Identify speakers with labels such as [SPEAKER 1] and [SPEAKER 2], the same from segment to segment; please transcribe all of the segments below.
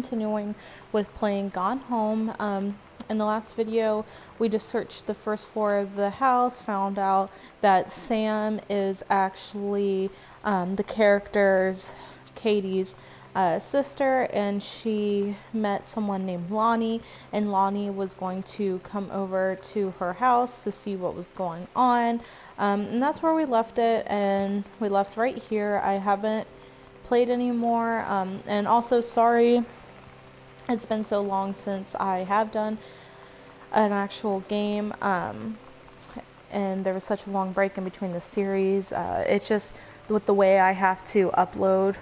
[SPEAKER 1] continuing with playing Gone Home. In the last video, we just searched the first floor of the house, found out that Sam is actually the character's, Katie's, sister, and she met someone named Lonnie, and Lonnie was going to come over to her house to see what was going on. And that's where we left it, and we left right here. I haven't played anymore, and also sorry it's been so long since I have done an actual game, and there was such a long break in between the series. It's just with the way I have to upload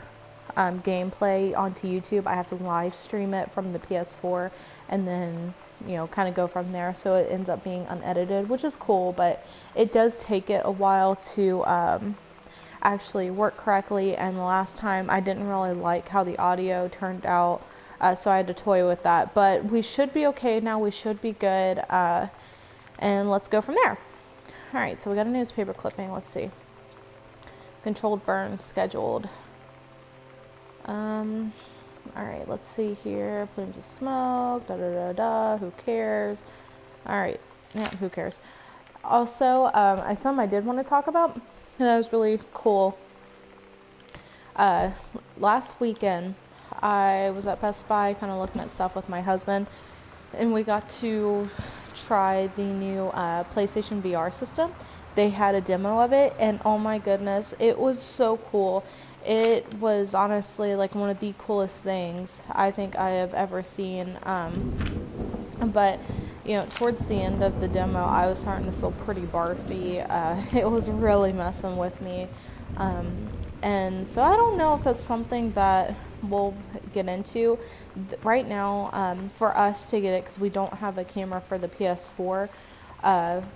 [SPEAKER 1] gameplay onto YouTube, I have to live stream it from the PS4 and then, you know, kind of go from there, so it ends up being unedited, which is cool, but it does take it a while to actually work correctly, and the last time I didn't really like how the audio turned out, so I had to toy with that, but we should be okay now. We should be good, and let's go from there. Alright, so we got a newspaper clipping. Let's see. Controlled burn scheduled. Alright, let's see here. Plumes of smoke, da da da da, who cares? Alright, yeah, who cares? Also, something I did want to talk about, and that was really cool. Last weekend, I was at Best Buy kind of looking at stuff with my husband, and we got to try the new PlayStation VR system. They had a demo of it, and oh my goodness, it was so cool. It was honestly like one of the coolest things I think I have ever seen. But you know, towards the end of the demo, I was starting to feel pretty barfy. It was really messing with me. And so I don't know if that's something that we'll get into right now, for us to get it, because we don't have a camera for the PS4.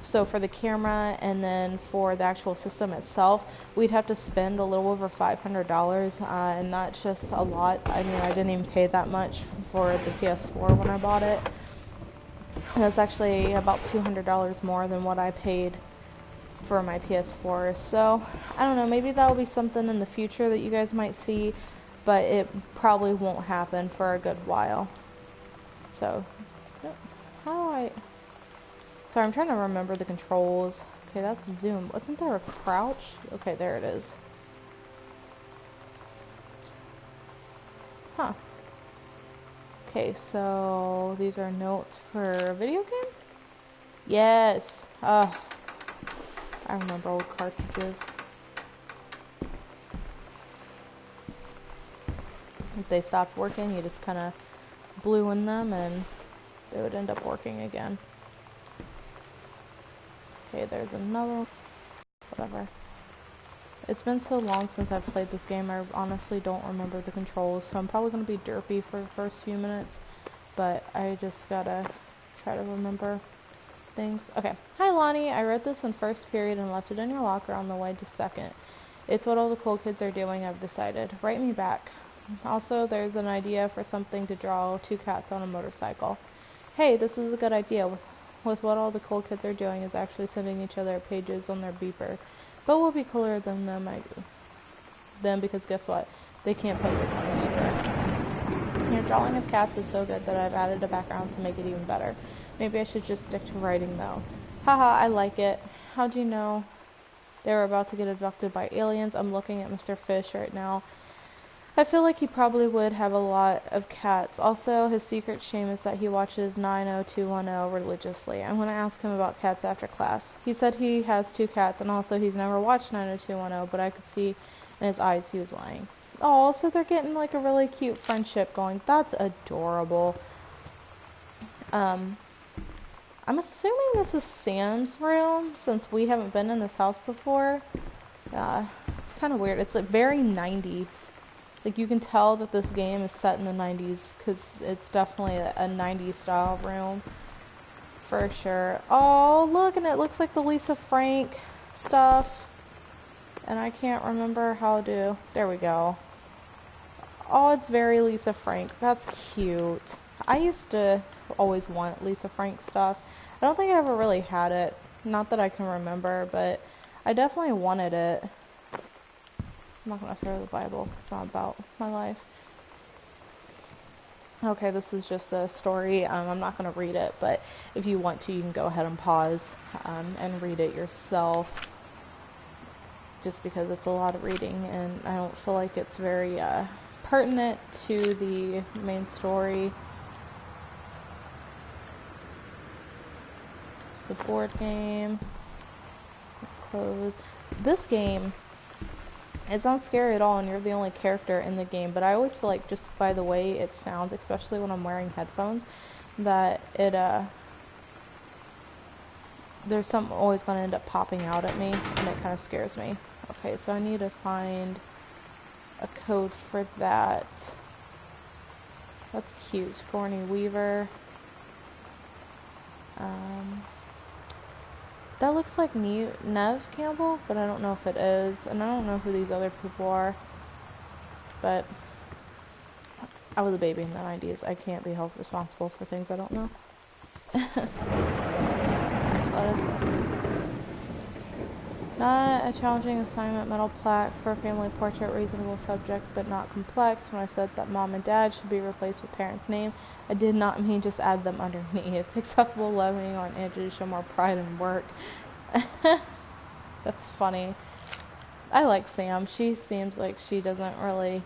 [SPEAKER 1] So for the camera and then for the actual system itself, we'd have to spend a little over $500, and that's just a lot. I mean, I didn't even pay that much for the PS4 when I bought it. And that's actually about $200 more than what I paid for my PS4. So I don't know, maybe that'll be something in the future that you guys might see, but it probably won't happen for a good while. So how do I... Sorry, I'm trying to remember the controls. Okay, that's zoom. Wasn't there a crouch? Okay, there it is. Huh. Okay, so these are notes for a video game? Yes! I remember old cartridges. If they stopped working, you just kind of blew in them and they would end up working again. Okay, there's another one. Whatever. It's been so long since I've played this game, I honestly don't remember the controls, so I'm probably going to be derpy for the first few minutes, but I just gotta try to remember things. Okay. Hi, Lonnie. I read this in first period and left it in your locker on the way to second. It's what all the cool kids are doing, I've decided. Write me back. Also, there's an idea for something to draw two cats on a motorcycle. Hey, this is a good idea. With what all the cool kids are doing is actually sending each other pages on their beeper. But we'll be cooler than them because guess what? They can't put this on the beeper. Your drawing of cats is so good that I've added a background to make it even better. Maybe I should just stick to writing though. Haha, I like it. How'd you know they were about to get abducted by aliens? I'm looking at Mr. Fish right now. I feel like he probably would have a lot of cats. Also, his secret shame is that he watches 90210 religiously. I'm going to ask him about cats after class. He said he has 2 cats, and also he's never watched 90210, but I could see in his eyes he was lying. Oh, so they're getting like a really cute friendship going. That's adorable. I'm assuming this is Sam's room, since we haven't been in this house before. It's kind of weird. It's like very 90s. Like, you can tell that this game is set in the 90s, because it's definitely a 90s style room, for sure. Oh, look, and it looks like the Lisa Frank stuff, and I can't remember how to, there we go. Oh, it's very Lisa Frank. That's cute. I used to always want Lisa Frank stuff. I don't think I ever really had it, not that I can remember, but I definitely wanted it. I'm not going to throw the Bible. It's not about my life. Okay, this is just a story. I'm not going to read it, but if you want to, you can go ahead and pause and read it yourself. Just because it's a lot of reading, and I don't feel like it's very pertinent to the main story. It's a board game. Close. This game is not scary at all, and you're the only character in the game, but I always feel like just by the way it sounds, especially when I'm wearing headphones, that it there's something always going to end up popping out at me, and it kind of scares me. Okay, so I need to find a code for that. That's cute. Sigourney Weaver. That looks like Neve Campbell, but I don't know if it is, and I don't know who these other people are. But I was a baby in the 90s. I can't be held responsible for things I don't know. What is this? Not a challenging assignment, metal plaque for a family portrait, reasonable subject, but not complex. When I said that mom and dad should be replaced with parents' name, I did not mean just add them underneath. Acceptable leveling on edges to show more pride in work. That's funny. I like Sam. She seems like she doesn't really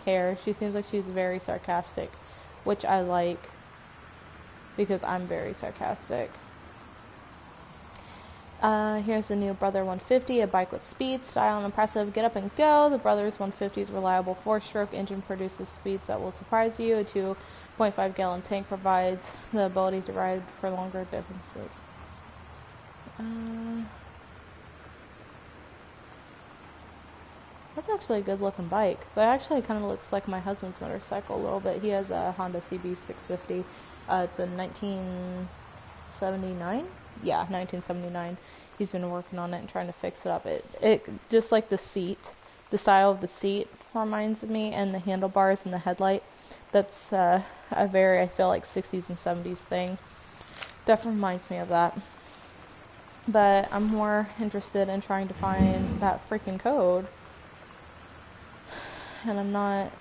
[SPEAKER 1] care. She seems like she's very sarcastic, which I like because I'm very sarcastic. Here's the new Brother 150, a bike with speed, style, and impressive. Get up and go. The Brothers 150's reliable 4-stroke engine produces speeds that will surprise you. A 2.5-gallon tank provides the ability to ride for longer distances. That's actually a good looking bike. But actually kind of looks like my husband's motorcycle a little bit. He has a Honda CB650. It's a 1979? Yeah, 1979. He's been working on it and trying to fix it up. It just like the seat, the style of the seat reminds me, and the handlebars and the headlight. That's a very, I feel like, 60s and 70s thing. Definitely reminds me of that. But I'm more interested in trying to find that freaking code. And I'm not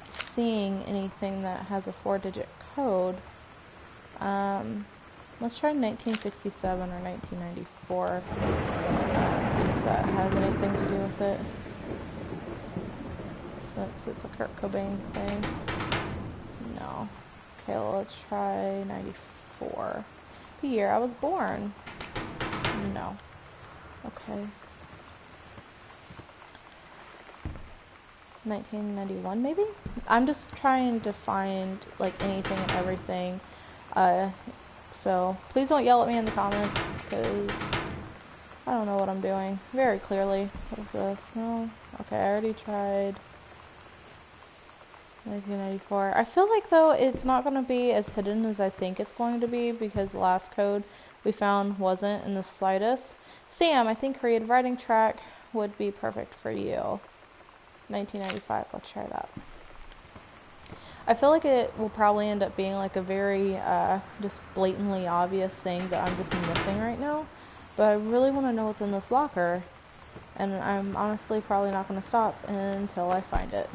[SPEAKER 1] seeing anything that has a 4-digit code. Let's try 1967 or 1994. See if that has anything to do with it. Since it's a Kurt Cobain thing. No. Okay, well, let's try 94. The year I was born. No. Okay. 1991 maybe? I'm just trying to find like anything and everything. So please don't yell at me in the comments because I don't know what I'm doing very clearly. What is this? No. Okay, I already tried 1994. I feel like though it's not going to be as hidden as I think it's going to be because the last code we found wasn't in the slightest. Sam, I think creative writing track would be perfect for you. 1995. Let's try that. I feel like it will probably end up being like a very just blatantly obvious thing that I'm just missing right now. But I really want to know what's in this locker. And I'm honestly probably not going to stop until I find it.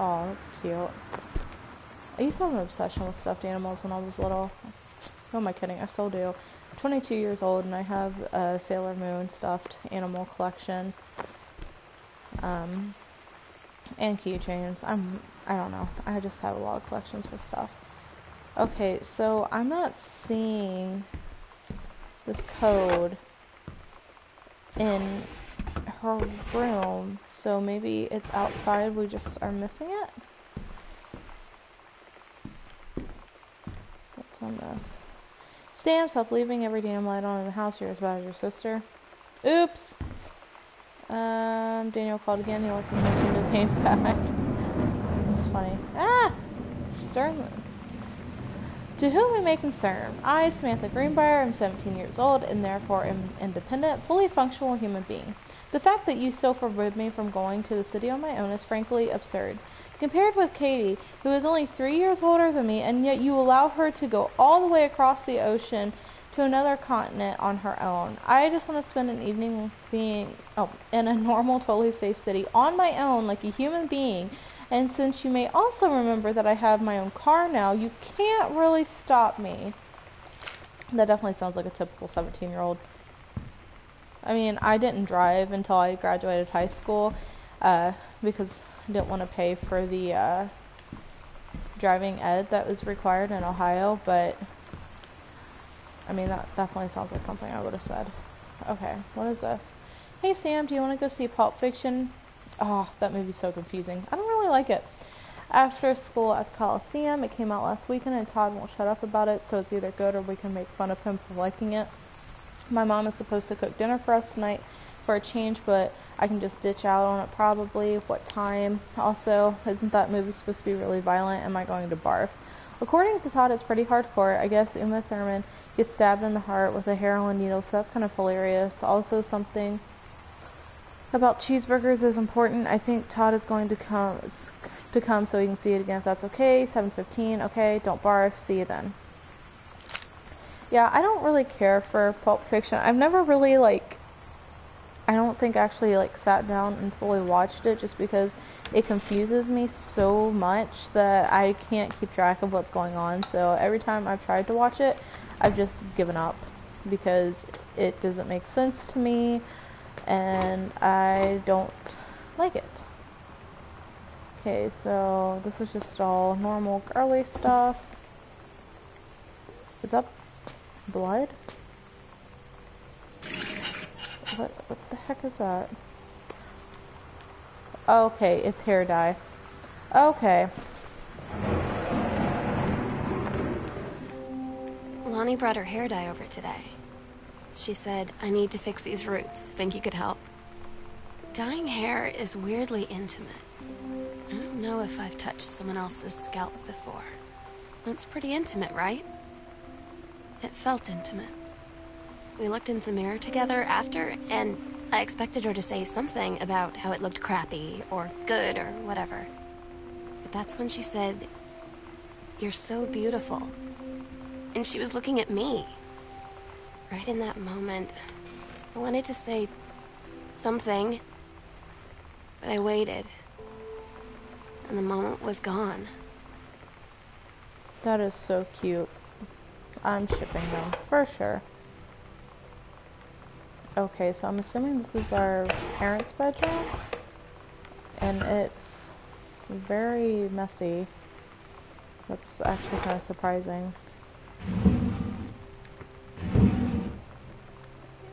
[SPEAKER 1] Oh, that's cute. I used to have an obsession with stuffed animals when I was little. Who am I kidding? I still do. I'm 22 years old and I have a Sailor Moon stuffed animal collection. And keychains. I don't know. I just have a lot of collections for stuff. Okay, so I'm not seeing this code in her room, so maybe it's outside. We just are missing it. What's on this? Sam, stop leaving every damn light on in the house. You're as bad as your sister. Oops. Daniel called again. He wants his Nintendo game back. It's funny. Ah! Sternly. To whom it may concern, I, Samantha Greenbrier, am 17 years old and therefore am independent, fully functional human being. The fact that you so forbid me from going to the city on my own is frankly absurd. Compared with Katie, who is only 3 years older than me, and yet you allow her to go all the way across the ocean to another continent on her own. I just want to spend an evening in a normal, totally safe city on my own, like a human being. And since you may also remember that I have my own car now, you can't really stop me. That definitely sounds like a typical 17-year-old. I mean, I didn't drive until I graduated high school because I didn't want to pay for the driving ed that was required in Ohio, but I mean, that definitely sounds like something I would have said. Okay, what is this? Hey Sam, do you want to go see Pulp Fiction? Oh, that movie's so confusing. I don't really like it. After school at the Coliseum, it came out last weekend and Todd won't shut up about it, so it's either good or we can make fun of him for liking it. My mom is supposed to cook dinner for us tonight for a change, but I can just ditch out on it probably. What time? Also, isn't that movie supposed to be really violent? Am I going to barf? According to Todd, it's pretty hardcore. I guess Uma Thurman gets stabbed in the heart with a heroin needle, so that's kind of hilarious. Also, something about cheeseburgers is important. I think Todd is going to come so he can see it again if that's okay. 7:15. Okay, don't barf. See you then. Yeah, I don't really care for Pulp Fiction. I've never really, I don't think actually, sat down and fully watched it just because it confuses me so much that I can't keep track of what's going on. So every time I've tried to watch it, I've just given up because it doesn't make sense to me and I don't like it. Okay, so this is just all normal girly stuff. Is that blood? What the heck is that? Okay, it's hair dye. Okay.
[SPEAKER 2] Lonnie brought her hair dye over today. She said, I need to fix these roots. Think you could help? Dyeing hair is weirdly intimate. I don't know if I've touched someone else's scalp before. It's pretty intimate, right? It felt intimate. We looked in the mirror together after, and I expected her to say something about how it looked crappy, or good, or whatever. But that's when she said, "You're so beautiful." And she was looking at me. Right in that moment, I wanted to say something, but I waited. And the moment was gone.
[SPEAKER 1] That is so cute. I'm shipping them, for sure. Okay, so I'm assuming this is our parents' bedroom. And it's very messy. That's actually kind of surprising.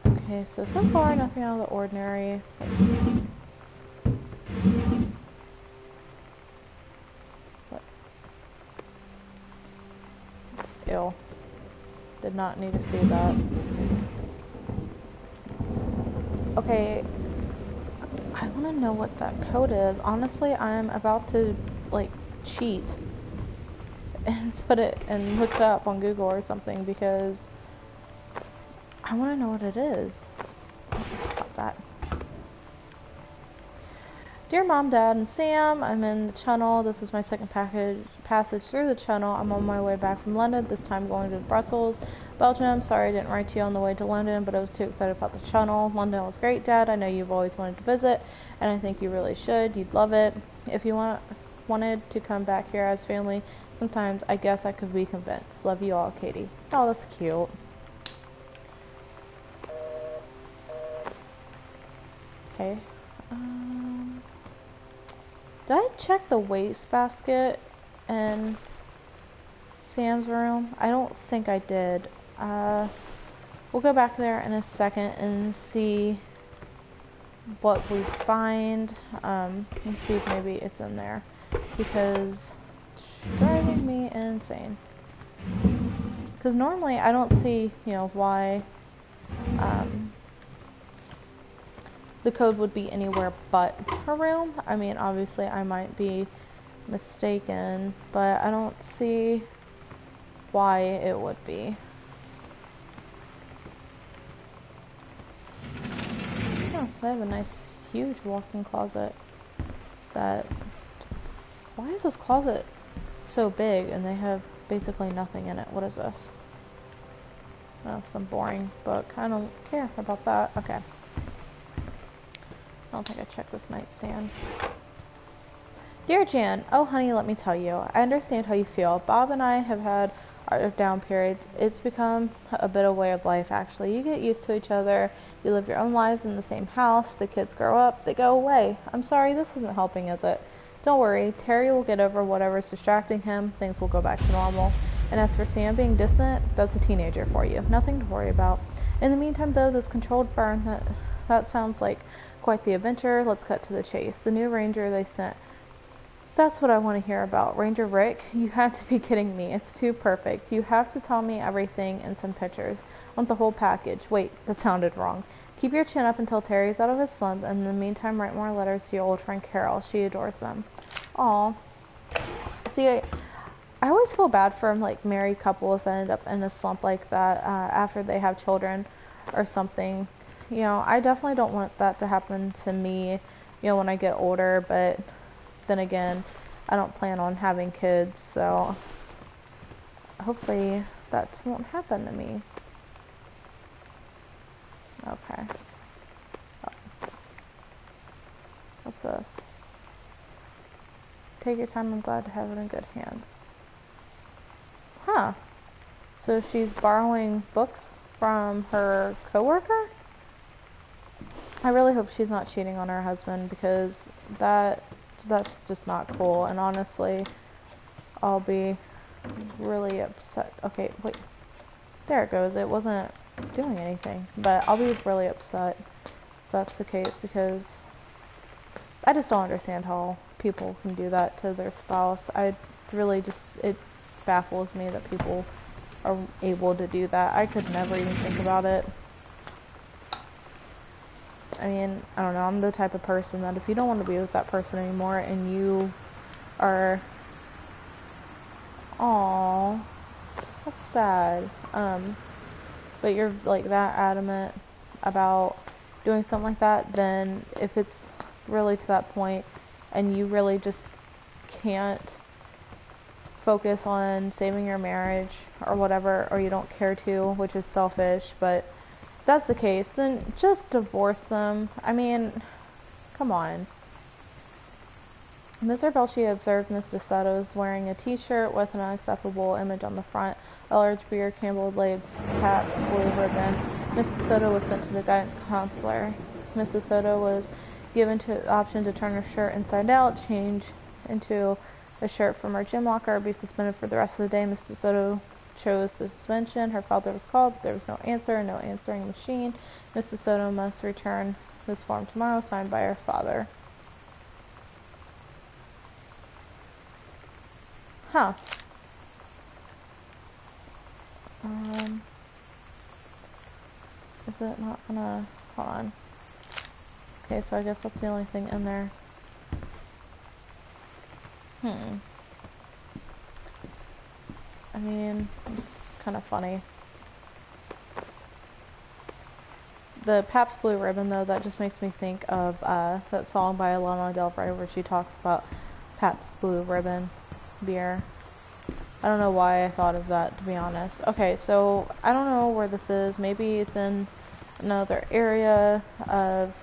[SPEAKER 1] Okay, so far nothing out of the ordinary. What? Ew. Did not need to see that. Okay, I want to know what that code is. Honestly, I'm about to, cheat and put it and look it up on Google or something because I want to know what it is. Stop that. Dear Mom, Dad, and Sam, I'm in the channel. This is my second passage through the channel. I'm on my way back from London, this time going to Brussels, Belgium. Sorry I didn't write to you on the way to London, but I was too excited about the channel. London was great, Dad. I know you've always wanted to visit, and I think you really should. You'd love it. If you wanted to come back here as family, sometimes I guess I could be convinced. Love you all, Katie. Oh, that's cute. Okay. Did I check the wastebasket in Sam's room? I don't think I did. We'll go back there in a second and see what we find. And see if maybe it's in there. Because it's driving me insane. Because normally I don't see, why the code would be anywhere but her room. I mean, obviously I might be mistaken, but I don't see why it would be. Oh, they have a nice huge walk-in closet. Why is this closet so big and they have basically nothing in it? What is this? Oh, some boring book. I don't care about that. Okay. I don't think I checked this nightstand. Dear Jan, oh honey, let me tell you. I understand how you feel. Bob and I have had our down periods. It's become a bit of a way of life, actually. You get used to each other. You live your own lives in the same house. The kids grow up. They go away. I'm sorry, this isn't helping, is it? Don't worry. Terry will get over whatever's distracting him. Things will go back to normal. And as for Sam being distant, that's a teenager for you. Nothing to worry about. In the meantime, though, this controlled burn, that sounds like quite the adventure. Let's cut to the chase. The new ranger they sent. That's what I want to hear about. Ranger Rick, you have to be kidding me. It's too perfect. You have to tell me everything and send pictures. I want the whole package. Wait, that sounded wrong. Keep your chin up until Terry's out of his slump, and in the meantime, write more letters to your old friend Carol. She adores them. Aw. See, I always feel bad for like married couples that end up in a slump like that after they have children or something. You know, I definitely don't want that to happen to me, you know, when I get older, but then again, I don't plan on having kids, so hopefully that won't happen to me. Okay. Oh. What's this? Take your time, I'm glad to have it in good hands. Huh. So she's borrowing books from her coworker? I really hope she's not cheating on her husband, because that's just not cool, and honestly, I'll be really upset. Okay, wait. There it goes. It wasn't doing anything, but I'll be really upset if that's the case, because I just don't understand how people can do that to their spouse. It baffles me that people are able to do that. I could never even think about it. I mean, I don't know, I'm the type of person that if you don't want to be with that person anymore and you are, aww, that's sad, but you're like that adamant about doing something like that, then if it's really to that point and you really just can't focus on saving your marriage or whatever, or you don't care to, which is selfish, but if that's the case, then just divorce them. I mean, come on. Mr. Belchi observed Miss DeSoto's wearing a t-shirt with an unacceptable image on the front, a large beer Campbell-laid Pabst blue ribbon. Miss DeSoto was sent to the guidance counselor. Miss DeSoto was given the option to turn her shirt inside out, change into a shirt from her gym locker, or be suspended for the rest of the day. Miss DeSoto chose the suspension. Her father was called, but there was no answer, no answering machine. Miss DeSoto must return this form tomorrow, signed by her father. Huh. Is it not gonna... Hold on. Okay, so I guess that's the only thing in there. I mean, it's kind of funny. The Pabst Blue Ribbon, though, that just makes me think of that song by Lana Del Rey where she talks about Pabst Blue Ribbon beer. I don't know why I thought of that, to be honest. Okay, so I don't know where this is. Maybe it's in another area of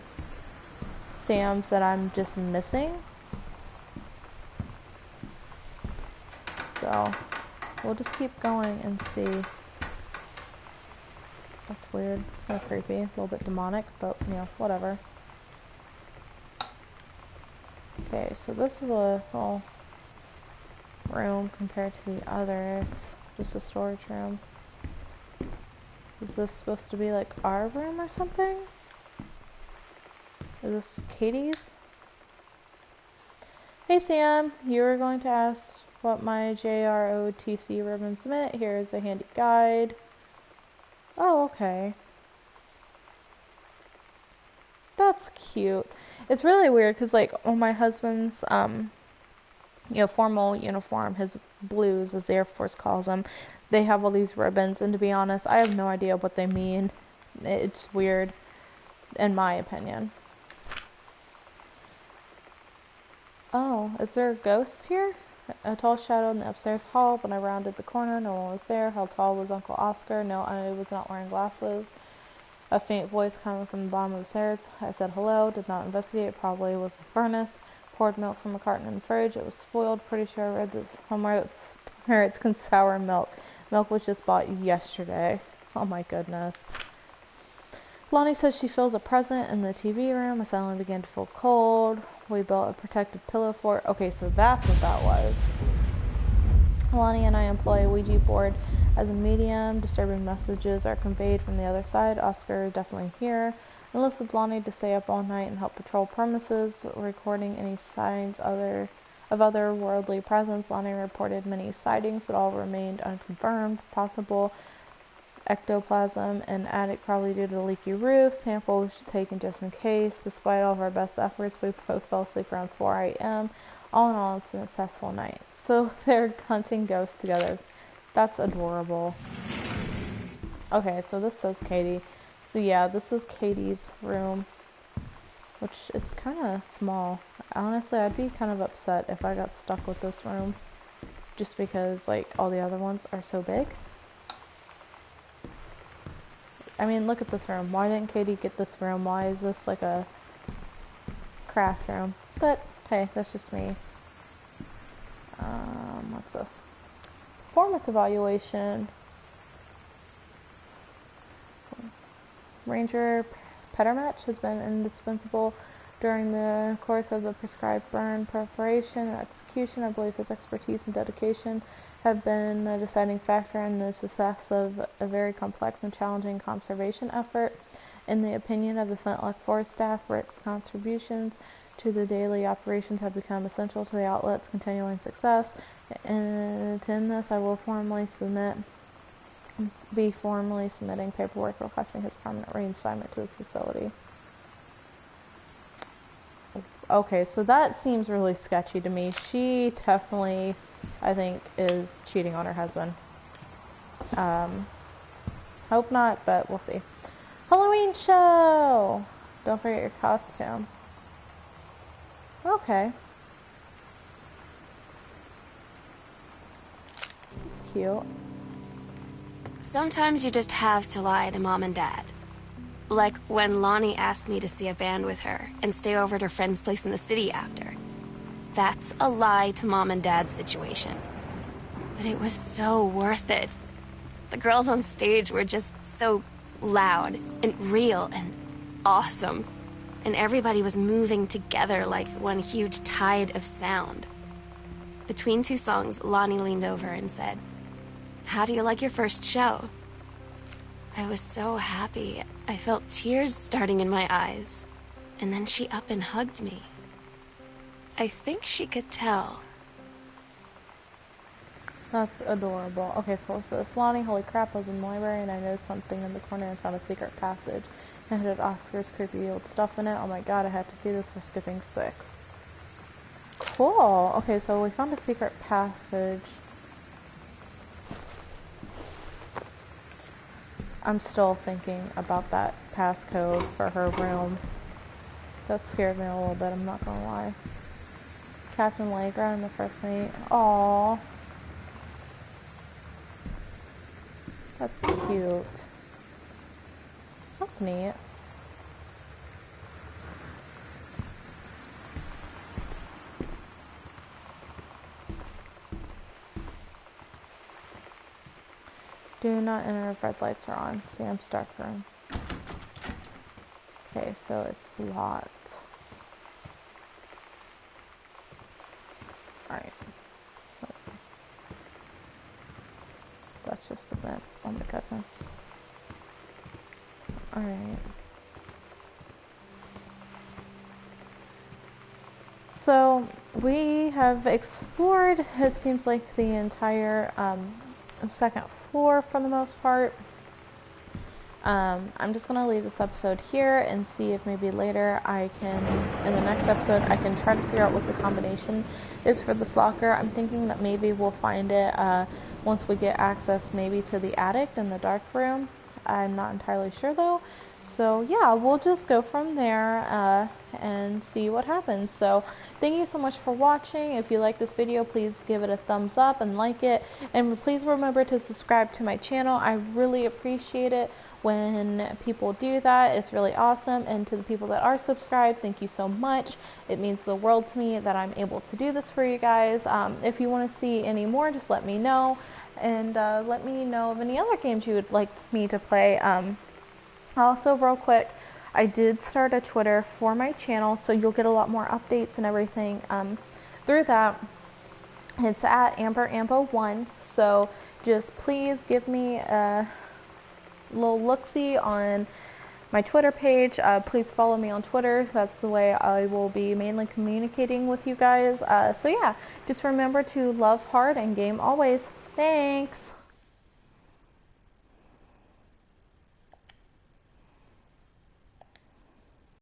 [SPEAKER 1] Sam's that I'm just missing. So we'll just keep going and see. That's weird. It's kind of creepy. A little bit demonic, but, you know, whatever. Okay, so this is a little room compared to the others. Just a storage room. Is this supposed to be like our room or something? Is this Katie's? Hey Sam, you were going to ask what my JROTC ribbons meant. Here's a handy guide. Oh, okay. That's cute. It's really weird because, like, on my husband's, you know, formal uniform, his blues, as the Air Force calls them, they have all these ribbons, and to be honest, I have no idea what they mean. It's weird, in my opinion. Oh, is there ghosts here? A tall shadow in the upstairs hall. When I rounded the corner, no one was there. How tall was Uncle Oscar? No, I was not wearing glasses. A faint voice coming from the bottom of the stairs. I said hello, did not investigate. It probably was the furnace. Poured milk from a carton in the fridge. It was spoiled. Pretty sure I read this somewhere that's where it's sour milk. Milk was just bought yesterday. Oh my goodness. Lonnie says she feels a presence in the TV room. I suddenly began to feel cold. We built a protective pillow fort. Okay, so that's what that was. Lonnie and I employ a Ouija board as a medium. Disturbing messages are conveyed from the other side. Oscar is definitely here. Enlisted Lonnie to stay up all night and help patrol premises, recording any signs of otherworldly presence. Lonnie reported many sightings, but all remained unconfirmed. Possible ectoplasm in attic, probably due to the leaky roof. Sample was taken just in case. Despite all of our best efforts, we both fell asleep around 4 a.m. All in all, it's a successful night. So they're hunting ghosts together. That's adorable. Okay, so this says Katie. So yeah, this is Katie's room, which it's kind of small. Honestly, I'd be kind of upset if I got stuck with this room, just because like all the other ones are so big. I mean, look at this room. Why didn't Katie get this room? Why is this like a craft room? But hey, that's just me. What's this? Performance evaluation. Ranger Petter match has been indispensable during the course of the prescribed burn preparation and execution. I believe his expertise and dedication have been the deciding factor in the success of a very complex and challenging conservation effort. In the opinion of the Flintlock Forest staff, Rick's contributions to the daily operations have become essential to the outlet's continuing success. And in this, I will be formally submitting paperwork requesting his permanent reassignment to this facility. Okay, so that seems really sketchy to me. She definitely, I think, is cheating on her husband. Hope not, but we'll see. Halloween show! Don't forget your costume. Okay. It's cute.
[SPEAKER 2] Sometimes you just have to lie to Mom and Dad. Like when Lonnie asked me to see a band with her and stay over at her friend's place in the city after. That's a lie to Mom and Dad situation. But it was so worth it. The girls on stage were just so loud and real and awesome. And everybody was moving together like one huge tide of sound. Between two songs, Lonnie leaned over and said, "How do you like your first show?" I was so happy. I felt tears starting in my eyes. And then she up and hugged me. I think she could tell.
[SPEAKER 1] That's adorable. Okay, so what's this? Lonnie, holy crap, I was in the library and I noticed something in the corner and found a secret passage. It had Oscar's creepy old stuff in it. Oh my god, I have to see this for skipping 6. Cool. Okay, so we found a secret passage. I'm still thinking about that passcode for her room. That scared me a little bit, I'm not gonna lie. Captain Legra and the first mate. Aww. That's cute. That's neat. Do not enter if red lights are on. Sam's dark room. Okay, so it's locked. Alright. That's just a vent. Oh my goodness. Alright. So, we have explored, it seems like, the entire second floor for the most part. I'm just going to leave this episode here and see if maybe later I can, in the next episode, I can try to figure out what the combination is for this locker. I'm thinking that maybe we'll find it once we get access maybe to the attic in the dark room. I'm not entirely sure though. So yeah, we'll just go from there and see what happens. So thank you so much for watching. If you like this video, please give it a thumbs up and like it. And please remember to subscribe to my channel. I really appreciate it when people do that. It's really awesome. And to the people that are subscribed, thank you so much. It means the world to me that I'm able to do this for you guys. If you want to see any more, just let me know. And let me know of any other games you would like me to play. Also, real quick, I did start a Twitter for my channel, so you'll get a lot more updates and everything through that. It's at AmberAmbo1, so just please give me a little look-see on my Twitter page. Please follow me on Twitter. That's the way I will be mainly communicating with you guys. So yeah, just remember to love hard and game always. Thanks!